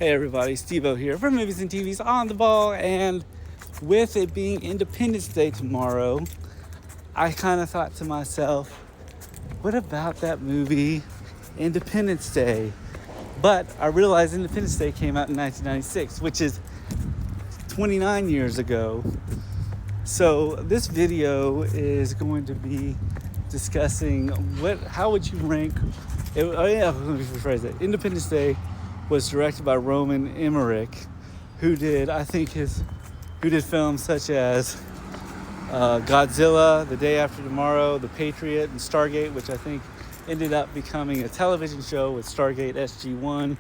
Hey everybody, Steve-O here from Movies and TV's On the Ball, and with it being Independence Day tomorrow, I kind of thought to myself, what about that movie Independence Day? But I realized Independence Day came out in 1996, which is 29 years ago. So this video is going to be discussing how would you rank it. Let me rephrase it. Independence Day was directed by Roland Emirick, who did films such as Godzilla, The Day After Tomorrow, The Patriot, and Stargate, which I think ended up becoming a television show with Stargate SG-1.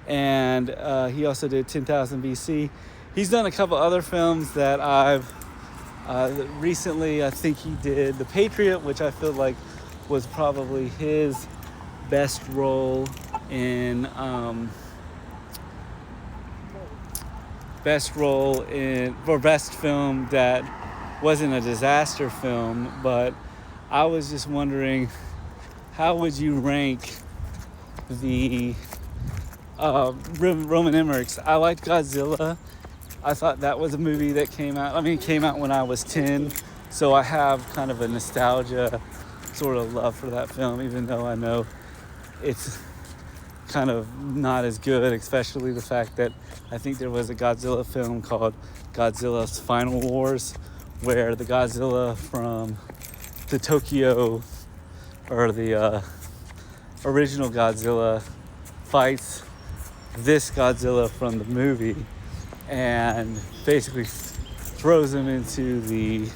And he also did 10,000 BC. He's done a couple other films that I've recently. I think he did The Patriot, which I feel like was probably his best role in best film that wasn't a disaster film. But I was just wondering, how would you rank the Roland Emirates? I liked Godzilla. I thought that was a movie that came out. It came out when I was 10, so I have kind of a nostalgia sort of love for that film, even though I know it's kind of not as good, especially the fact that I think there was a Godzilla film called Godzilla's Final Wars, where the Godzilla from the Tokyo, or the original Godzilla, fights this Godzilla from the movie and basically throws him into the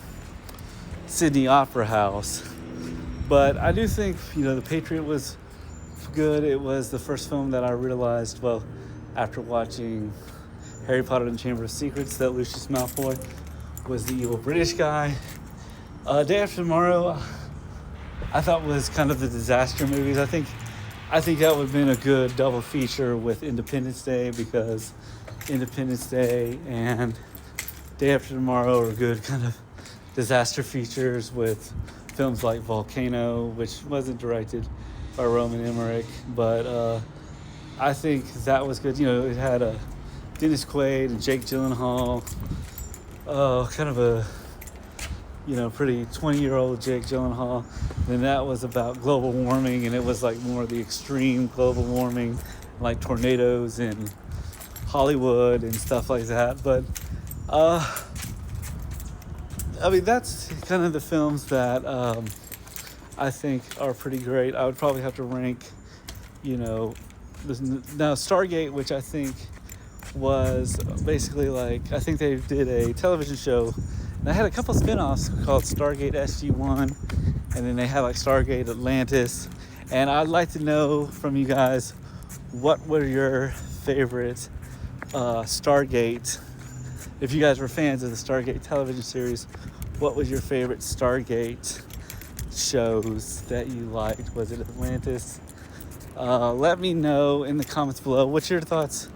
Sydney Opera House. But I do think, The Patriot was good. It was the first film that I realized, after watching Harry Potter and the Chamber of Secrets, that Lucius Malfoy was the evil British guy. Day After Tomorrow, I thought was kind of the disaster movies. I think that would have been a good double feature with Independence Day, because Independence Day and Day After Tomorrow are good kind of disaster features, with films like Volcano, which wasn't directed by Roland Emirick, but I think that was good. It had Dennis Quaid and Jake Gyllenhaal, kind of a pretty 20-year-old Jake Gyllenhaal. Then that was about global warming, and it was like more of the extreme global warming, like tornadoes in Hollywood and stuff like that. But that's kind of the films that I think are pretty great. I would probably have to rank, now Stargate, which I think was basically I think they did a television show. And they had a couple spin-offs called Stargate SG-1, and then they had Stargate Atlantis. And I'd like to know from you guys, what were your favorite Stargate? If you guys were fans of the Stargate television series, what was your favorite Stargate shows that you liked? Was it Atlantis? Let me know in the comments below. What's your thoughts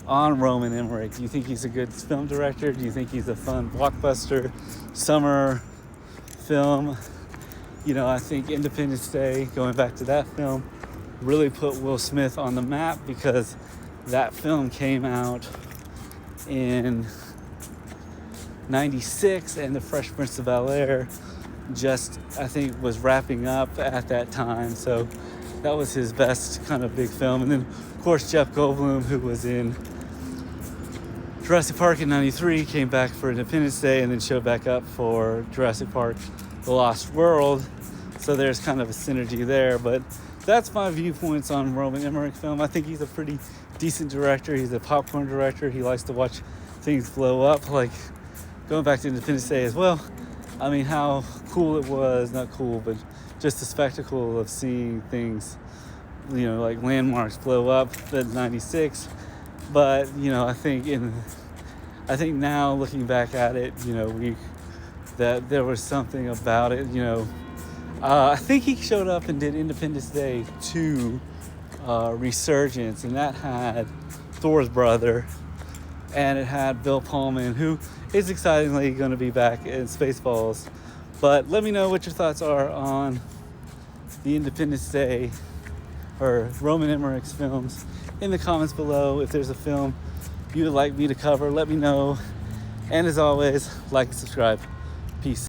on Roland Emirick? Do you think he's a good film director? Do you think he's a fun blockbuster summer film? I think Independence Day, going back to that film, really put Will Smith on the map, because that film came out in 96, and The Fresh Prince of Bel-Air I think was wrapping up at that time. So that was his best kind of big film. And then, of course, Jeff Goldblum, who was in Jurassic Park in 93, came back for Independence Day and then showed back up for Jurassic Park The Lost World. So there's kind of a synergy there. But that's my viewpoints on Roland Emirick film. I think he's a pretty decent director. He's a popcorn director. He likes to watch things blow up, going back to Independence Day as well. How cool it was, not cool, but just the spectacle of seeing things, like landmarks blow up in 96. But, I think now looking back at it, that there was something about it, I think he showed up and did Independence Day 2, Resurgence, and that had Thor's brother, and it had Bill Pullman, who is excitingly going to be back in Spaceballs. But let me know what your thoughts are on the Independence Day or Roland Emmerich's films in the comments below. If there's a film you would like me to cover, let me know. And as always, like and subscribe. Peace.